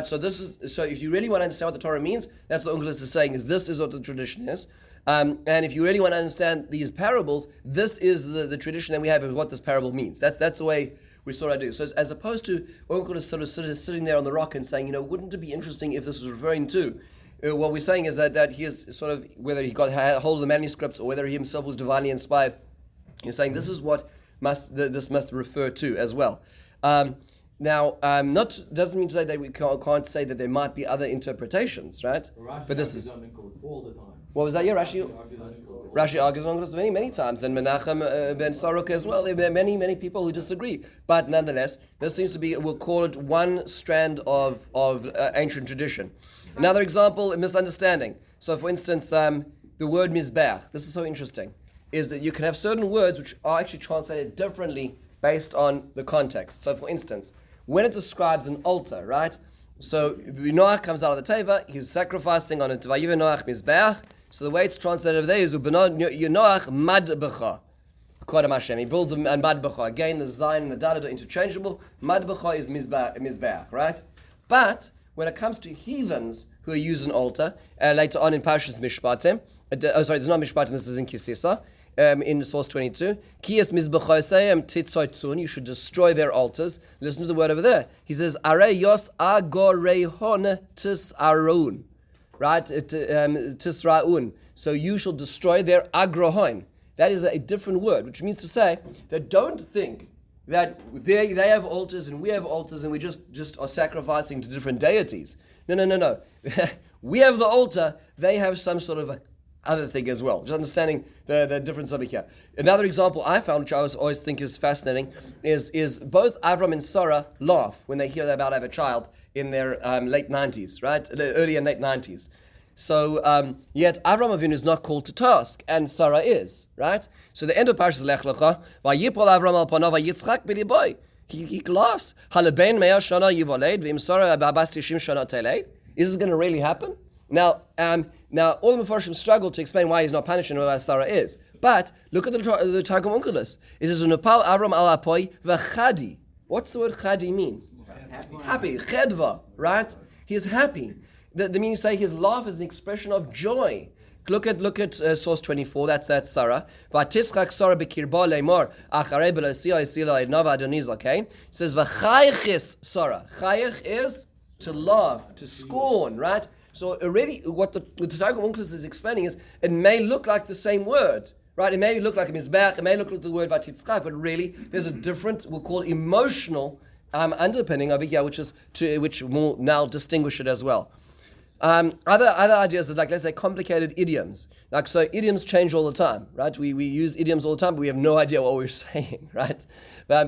So if you really want to understand what the Torah means, that's what Onkelos is saying, this is what the tradition is. And if you really want to understand these parables, this is the tradition that we have of what this parable means. That's the way we sort of do. So as opposed to Onkelos sort of sitting there on the rock and saying, wouldn't it be interesting if this was referring to what we're saying is that he is sort of, whether he had hold of the manuscripts or whether he himself was divinely inspired, he's saying this is what this must refer to as well. Doesn't mean to say that we can't say that there might be other interpretations, right? Rashi but this is all the time. What was that? Yeah, Rashi. Rashi argues on this many times, and Menachem ben Saruk as well. There are many people who disagree, but nonetheless, this seems to be, we'll call it one strand of ancient tradition. Another example, a misunderstanding. So, for instance, the word mizbeach. This is so interesting. Is that you can have certain words which are actually translated differently based on the context. So, for instance, when it describes an altar, right? So Noach comes out of the teva, he's sacrificing on it. Vayiv Noach mizbeach. So the way it's translated over there is Noach madbecha. Kodem Hashem. He builds a madbecha. Again, the zayin and the dad are interchangeable. Madbecha is mizbeach, right? But when it comes to heathens who use an altar, later on in Parshas Mishpatim, sorry, it's not Mishpatim. This is in Kisisa. In source 22, Kiyas mizbechoseim titzoitzun, you should destroy their altars. Listen to the word over there. He says, Are yos agorehon tisarun. Right? Tisraun. So you shall destroy their agrohon. That is a different word, which means to say that don't think that they have altars and we have altars and we just are sacrificing to different deities. No. We have the altar, they have some sort of other thing as well. Just understanding the difference over here. Another example I found, which I always think is fascinating, is both Avram and Sarah laugh when they hear they're about to have a child in their late 90s, right? Early and late 90s. So, yet Avram Avinu is not called to task, and Sarah is, right? So the end of Parshas Lech Lecha, Vayipol Avram al panav Yitzchak b'liboy. He laughs. Halabein me'ah shana yivoled v'im Sarah b'abas tishim shana teled. Is this going to really happen? Now, all the Mefarshim struggle to explain why he's not punishing who Sarah is. But look at the Targum Onkelos. It says, "Unapal Avram al apoi v'chadi." What's the word chadi mean? Happy. Chedva, right? He is happy. The meaning say his laugh is an expression of joy. Look at source 24. That's Sarah. V'atischak Sarah b'kirba leimor acharei b'lasiyah isila ednava adoniz lakein. It says v'chaychis Sarah. Chayich is to laugh, to scorn, right? So already what the Targum Onkelos is explaining is it may look like the same word, right? It may look like a mizbeach, it may look like the word vatitzchak, but really there's a different, we'll call it emotional underpinning over here, which will now distinguish it as well. Other ideas is like, let's say, complicated idioms. Like, so idioms change all the time, right? We use idioms all the time, but we have no idea what we're saying, right?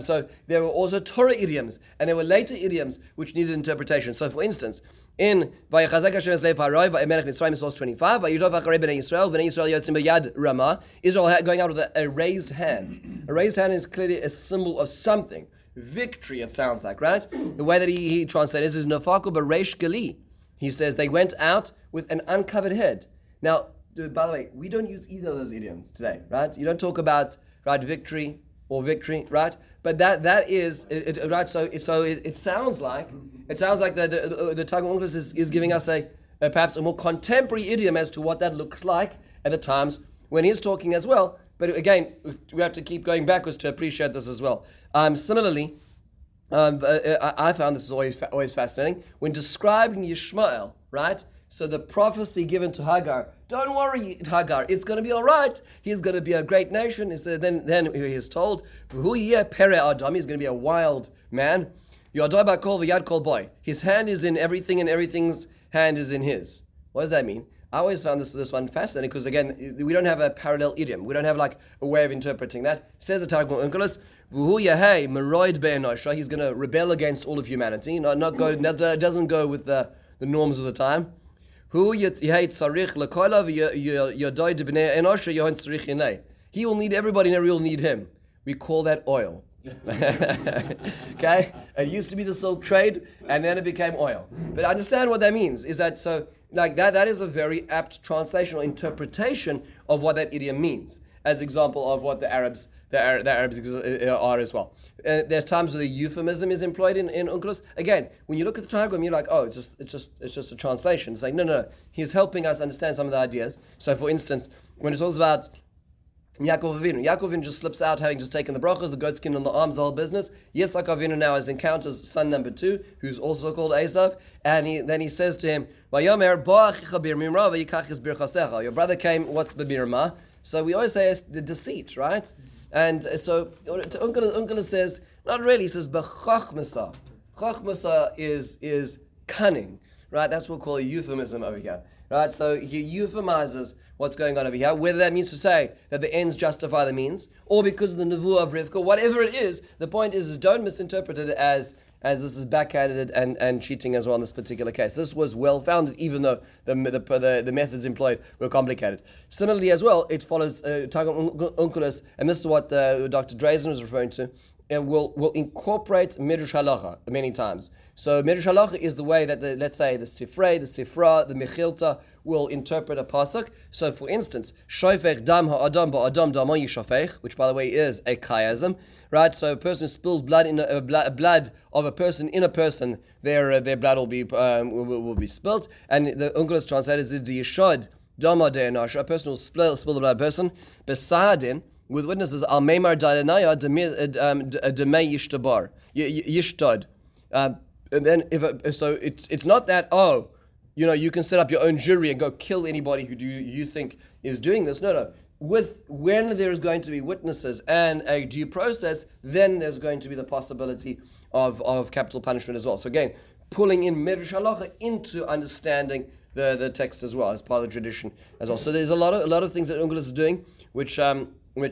So there were also Torah idioms, and there were later idioms which needed interpretation. So for instance, in Vayachazek Hashem es le'paroi v'emelech Mitzrayim source 25, Vayidov acharei b'nei Yisrael yotzim b'yad Ramah, Israel going out with a raised hand. A raised hand is clearly a symbol of something. Victory, it sounds like, right? The way that he translates is Nafaku b'reish gali. He says they went out with an uncovered head. Now, by the way, we don't use either of those idioms today, right? You don't talk about victory or victory, right? But that is right. So it sounds like the Targum Onkelos is giving us perhaps a more contemporary idiom as to what that looks like at the times when he's talking as well. But again, we have to keep going backwards to appreciate this as well. Similarly. I found this is always fascinating. When describing Yishmael, right? So the prophecy given to Hagar, don't worry, Hagar, it's going to be all right. He's going to be a great nation. Then he is told, Pere Adam, he's going to be a wild man. Yadai Kol v'yad Kol boy. His hand is in everything, and everything's hand is in his. What does that mean? I always found this one fascinating because, again, we don't have a parallel idiom. We don't have like a way of interpreting that. Says the Targum Onkelos, he's going to rebel against all of humanity. Doesn't go with the norms of the time. He will need everybody, and everybody will need him. We call that oil. Okay, it used to be the silk trade, and then it became oil. But understand what that means. Is that so? Like that is a very apt translation or interpretation of what that idiom means. As example of what the Arabs are as well. There's times where the euphemism is employed in Onkelos. Again, when you look at the Targum, you're like, oh, it's just a translation. It's like, no. He's helping us understand some of the ideas. So, for instance, when it talks about Yaakov Avinu just slips out having just taken the brachos, the goat skin on the arms, the whole business. Yitzchak Avinu now encounters son number 2, who's also called Esav, and then he says to him, Vayomer bo achicha birmimra v'yikach es birchasecha. Your brother came, what's b'birma? So we always say it's the deceit, right? And so Onkelos says, not really, he says b'chachmasa. Chachmasa is cunning, right? That's what we call a euphemism over here, right? So he euphemizes what's going on over here, whether that means to say that the ends justify the means, or because of the nevuah of Rivka, whatever it is, the point is don't misinterpret it as this is backhanded and cheating as well in this particular case. This was well-founded, even though the methods employed were complicated. Similarly as well, it follows Targum Onkelos, and this is what Dr. Drazen was referring to, will incorporate Midrash Halacha many times. So Midrash Halacha is the way that, let's say, the Sifrei, the Sifra, the Mechilta will interpret a pasuk. So for instance, Shofech dam ha'adam ba'adam damo yishofech, which by the way is a chiasm, right? So a person who spills blood in blood of a person in a person, their blood will be spilt. And the Onkelos translated is the Yishod dama de'anash, a person will spill the blood of a person, besadin, with witnesses, al meimar dalanaya demei yishtabar yishtad. And then it's not that you can set up your own jury and go kill anybody who you think is doing this. No. When there's going to be witnesses and a due process, then there's going to be the possibility of capital punishment as well. So again, pulling in Midrash Halacha into understanding the text as well as part of the tradition as well. So there's a lot of things that Onkelos is doing, which are going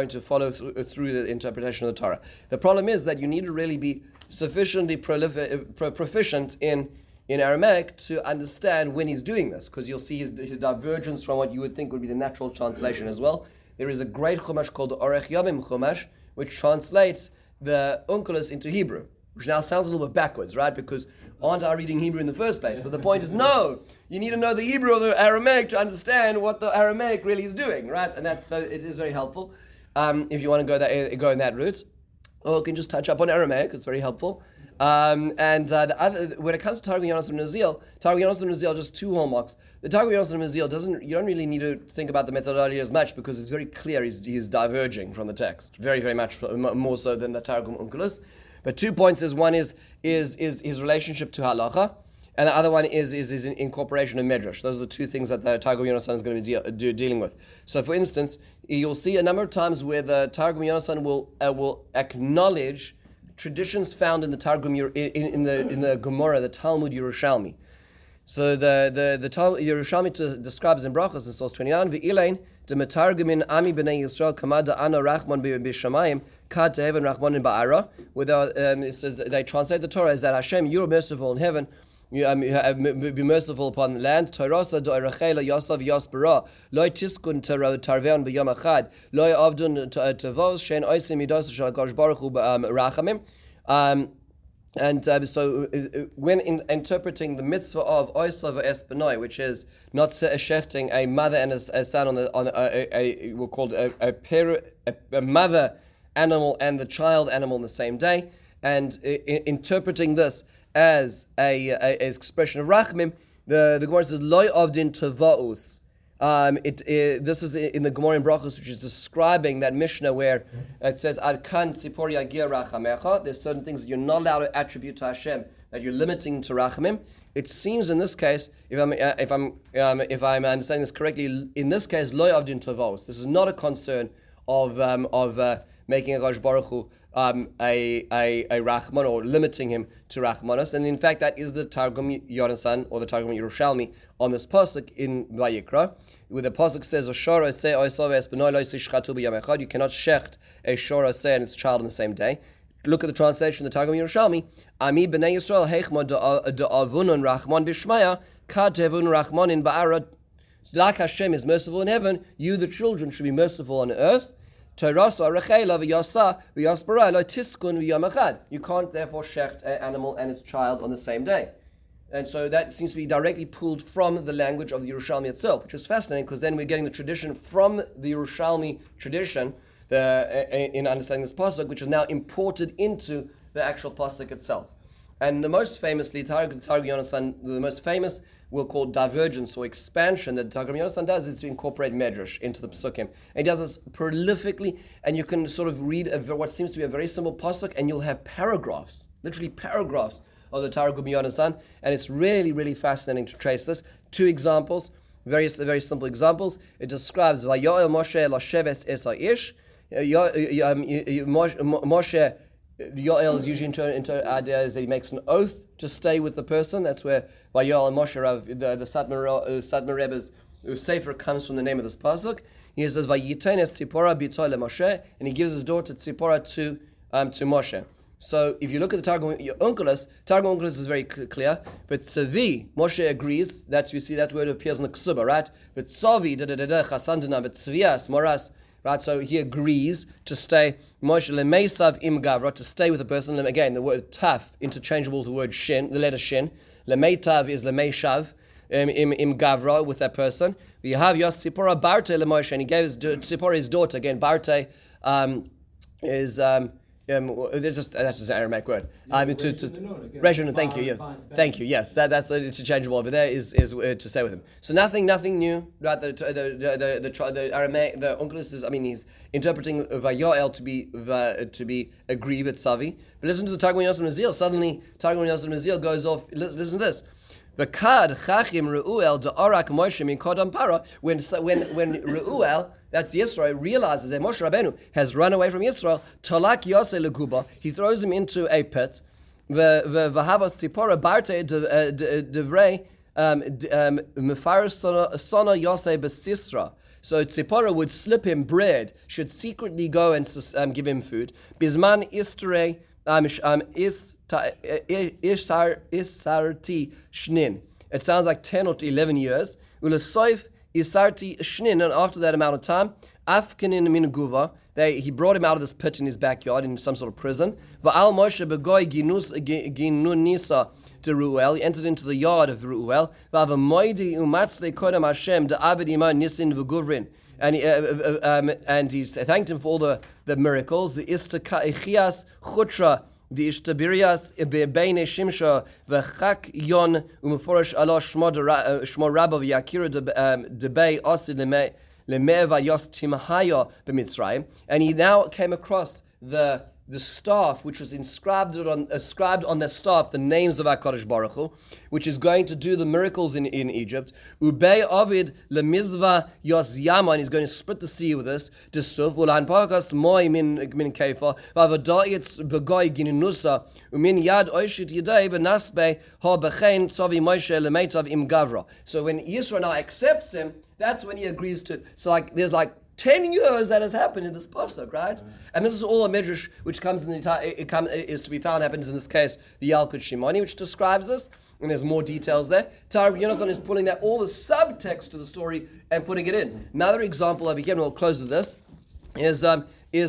to follow through the interpretation of the Torah. The problem is that you need to really be sufficiently proficient in Aramaic to understand when he's doing this, because you'll see his divergence from what you would think would be the natural translation as well. There is a great chumash called the Orech Yamim chumash, which translates the Onkelos into Hebrew, which now sounds a little bit backwards, right? Because aren't I reading Hebrew in the first place? But the point is, no, you need to know the Hebrew or the Aramaic to understand what the Aramaic really is doing, right? And it is very helpful if you want to go in that route. Or you can just touch up on Aramaic; it's very helpful. When it comes to Targum Yonos and Naziel, just two hallmarks. The Targum Yonos and Naziel you don't really need to think about the methodology as much because it's very clear he's diverging from the text, very, very much more so than the Targum Onkelos. But 2 points is one is his relationship to halacha, and the other one is his incorporation of medrash. Those are the two things that the Targum Yonasan is going to be dealing with. So, for instance, you'll see a number of times where the Targum Yonasan will acknowledge traditions found in the Targum in the Gemara, the Talmud Yerushalmi. So the Talmud Yerushalmi describes in Brachos in source 29, V'ilein de metargumin ami b'nei Yisrael kamada ana rachman b'shamayim kad teheven rachmanin ba'ara. It says they translate the Torah as that Hashem, you're merciful in heaven. You be merciful upon the land. Torasa do erechela yasav yaspera loy tiskun tarveon b'yom achad loy avdun tavos shein oisim midos shel Hakadosh Baruch Hu rachamim. So when interpreting the mitzvah of oisav espenoi, which is not shechting a mother and a son we're called a mother animal and the child animal in the same day, and interpreting this as a expression of rachmim, the Gemara says loy avdin tavaus. This is in the Gemara in Brachos, which is describing that Mishnah where it says Ad kan tzipor yagir rachamecha. There's certain things that you're not allowed to attribute to Hashem that you're limiting to rachamim. It seems in this case, if I'm understanding this correctly, in this case loy avdin tavaus. This is not a concern of making a Hakadosh Baruch Hu a Rachman or limiting him to Rachmanos, and in fact that is the Targum Yonasan or the Targum Yerushalmi on this pasuk in Vayikra, where the pasuk says, "Shora say oisov espenoi lo yishchatu b'yom echad." You cannot shecht a shora say and its child on the same day. Look at the translation of the Targum Yerushalmi. Ami b'nei Yisrael heichma de'avunun Rachman b'shmaya kad tevun Rachmanin ba'ara. Like Hashem is merciful in heaven, you the children should be merciful on earth. You can't therefore shecht an animal and its child on the same day. And so that seems to be directly pulled from the language of the Yerushalmi itself, which is fascinating because then we're getting the tradition from the Yerushalmi tradition in understanding this pasuk, which is now imported into the actual pasuk itself. And the most famously, Targum Yonasan, the most famous we'll call divergence or expansion that Targum Yonasan does is to incorporate medrash into the psukim. And he does this prolifically, and you can sort of read what seems to be a very simple pasuk, and you'll have paragraphs, literally paragraphs of the Targum Yonasan, and it's really, really fascinating to trace this. Two examples, very, very simple examples. It describes Vayoel Moshe lasheves es ha'ish. Moshe Yoel is usually into idea is that he makes an oath to stay with the person. That's where Yoel and Moshe Rav, the Satmar Rebbe's Sefer comes from the name of this pasuk. He says Vayitenes Tzipora b'toy leMoshe, and he gives his daughter Tzipora to Moshe. So if you look at the Targum Onkelos is very clear. But Tzavi, Moshe agrees. We see that word appears in the Ksuba, right? But Tzavi, Chasandana, but Tzvias, Moras, right? So he agrees to stay. Moshe leMeisav im Gavra, to stay with the person. Again, the word taf interchangeable with the word shin, the letter shin. Lemeitav is lemeishav im Gavra, with that person. We have Yos Tzipora Barte leMoshe, and he gave Tzipora his daughter. Again, Barte is. That's just an Aramaic word. Reshon, thank you. Yes, thank you. Yes, that's interchangeable over there. Is to say with him. So nothing new. Right? The Aramaic, the Onkelos is. I mean, he's interpreting Vayoel to be agree with Tzavi. But listen to the Targum Yosef Nazil. Suddenly, Targum Yosef Nazil goes off. Listen to this. The kad chachim Reuel de arak Moshe min kodam para. When Reuel, that's Yisrael, realizes that Moshe Rabbeinu has run away from Yisrael, talak yosei leguba, he throws him into a pit. The v'havas tzipora barte devrei mefaris sona yosei besisra. So Tzipora would slip him bread, should secretly go and give him food. Bisman istere Isarti Shnin. It sounds like 10 or 11 years. Ulasoif Isarti Shnin, and after that amount of time, Afkanin min Guva, he brought him out of this pit in his backyard in some sort of prison. Va'al Moshe begoy ginunisa to Reuel. He entered into the yard of Reuel. Va'ava moidi umatzle kodam Hashem de abed ima nisin v'guvrin. And he thanked him for all the miracles. The istakachias chutra, the ishtabirias beine shimsha v'chak yon umeforish Allah shmo rabba v'yakira debei osid lemeva yos timahaya b'mitzrayim. And he now came across the staff, which was inscribed on the staff the names of HaKadosh Baruch Hu, which is going to do the miracles in Egypt. Ubei Ovid lemizva yos yama, and he's going to split the sea with this. Desuf ulan parkas moi min kefa v'avadayitz begoy ginunusa umin yad oishit yedei v'nasbe ha bechein tzavi Moshe lemeitav im gavra. So when Yisro now accepts him, that's when he agrees to. So there's 10 years that has happened in this pasuk, right? And this is all a midrash which comes in is to be found, happens in this case, the Yalkut Shimoni, which describes this, and there's more details there. Targum Yonasan is pulling that all the subtext to the story and putting it in. Another example over here, and we'll close with this, is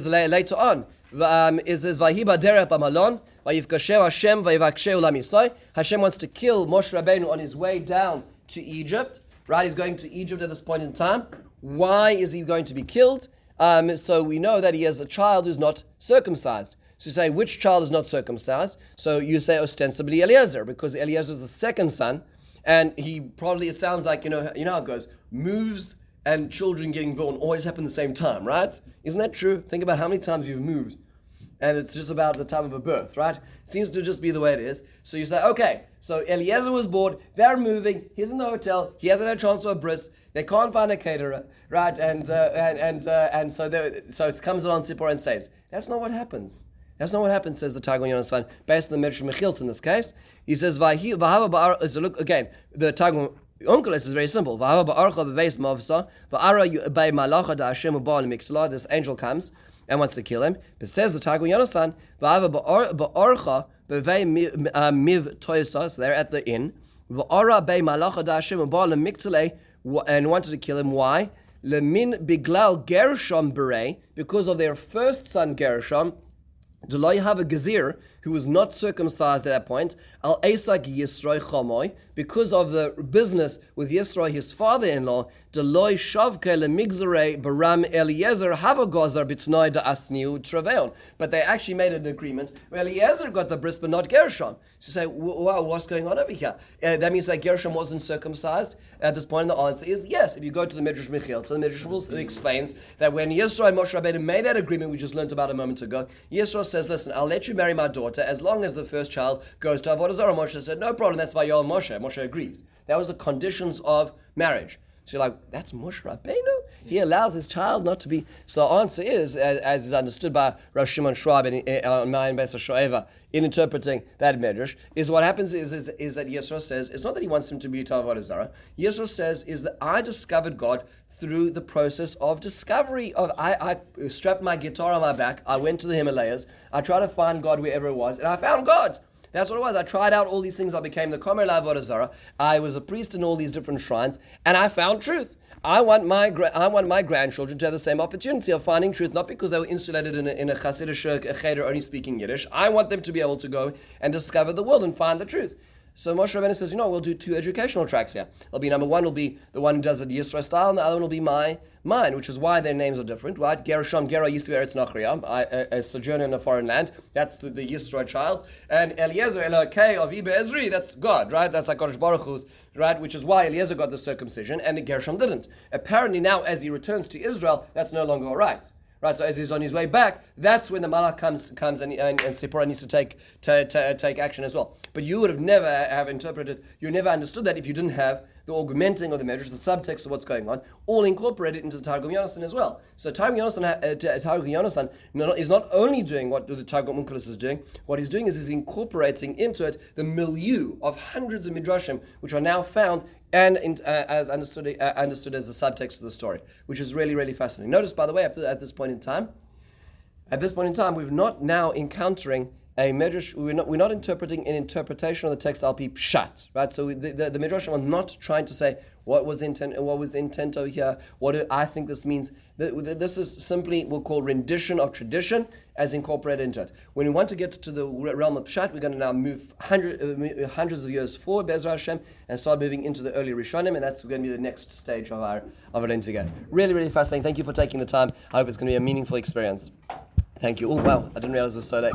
later on. Is Vahiba Derech B'Malon, Vayivkasheu Hashem Vayivaksheu Lamisai. Hashem wants to kill Moshe Rabbeinu on his way down to Egypt, right? He's going to Egypt at this point in time. Why is he going to be killed? So we know that he has a child who's not circumcised. So you say, which child is not circumcised? So you say ostensibly Eliezer, because Eliezer is the second son, and he probably, it sounds like, you know how it goes, moves and children getting born always happen at the same time, right? Isn't that true? Think about how many times you've moved, and it's just about the time of a birth, right? It seems to just be the way it is. So you say, okay, so Eliezer was born, they're moving, he's in the hotel, he hasn't had a chance to a bris, they can't find a caterer, right? And so it comes along Tzipora and saves. That's not what happens. That's not what happens, says the Targum Yonasan, based on the Midrash Mechilt in this case. He says, so look again, the Targum Onkelos is very simple. This angel comes and wants to kill him. But says the Targum Yonasan, so they're at the inn, and wanted to kill him. Why? Lemin biglal Gershom berei, because of their first son Gershom. Deloy have a Gazir who was not circumcised at that point, al Esak Yisroi Chomoy, because of the business with Yisroi, his father-in-law, Deloy Shavke lemigzare Baram Eliezer Havagozar Bitnoi da Asniu Traveon. But they actually made an agreement where Eliezer got the bris, but not Gershom. So you say, wow, what's going on over here? That means that Gershom wasn't circumcised at this point, and the answer is yes. If you go to the Midrash Mechiel, the Midrash explains that when Yisroi and Moshe Rabbeinu made that agreement we just learned about a moment ago, Yisroi says, listen, I'll let you marry my daughter as long as the first child goes to Avodah Zarah. Moshe said, no problem, that's Vayol Moshe. Moshe agrees. That was the conditions of marriage. So you're like, that's Moshe Rabbeinu? He allows his child not to be. So the answer is, as is understood by Rav Shimon Schwab on Mayin Beis HaShoeva, in interpreting that medrash, is what happens is that Yisro says, it's not that he wants him to be Avodah Zarah. Yisro says is that I discovered God through the process of discovery. I strapped my guitar on my back, I went to the Himalayas, I tried to find God wherever it was, and I found God. That's what it was. I tried out all these things. I became the Komer La'avodah Zarah. I was a priest in all these different shrines, and I found truth. I want my grandchildren to have the same opportunity of finding truth, not because they were insulated in a Hasidic cheder only speaking Yiddish. I want them to be able to go and discover the world and find the truth. So Moshe Rabbeinu says, we'll do 2 educational tracks here. It'll be number one will be the one who does it Yisro style, and the other one will be mine, which is why their names are different, right? Gershom, Gera, Yisro, Eretz Nachriya, a sojourner in a foreign land. That's the Yisro child. And Eliezer, Elokei of Ibe Ezri, that's God, right? That's like Kodesh Baruch Hu's, right? Which is why Eliezer got the circumcision, and Gershom didn't. Apparently now, as he returns to Israel, that's no longer all right. Right, so as he's on his way back, that's when the malach comes and Sipporah needs to take action as well. But you would have never have interpreted, you never understood that if you didn't have the augmenting of the medrash, the subtext of what's going on, all incorporated into the Targum Yonasan as well. So Targum Yonasan is not only doing what the Targum Onkelos is doing, what he's doing is he's incorporating into it the milieu of hundreds of midrashim which are now found and as understood as the subtext of the story, which is really, really fascinating. Notice, by the way, at this point in time, we're not now encountering a medrash. We're not interpreting an interpretation of the text al pi pshat, right? So the midrash are not trying to say what was intent over here. What do I think this means? This is simply we'll call rendition of tradition as incorporated into it. When we want to get to the realm of pshat, we're going to now move hundreds of years forward, Be'ezras Hashem, and start moving into the early Rishonim, and that's going to be the next stage of our learning together. Really, really fascinating. Thank you for taking the time. I hope it's going to be a meaningful experience. Thank you. Oh wow, I didn't realize it was so late.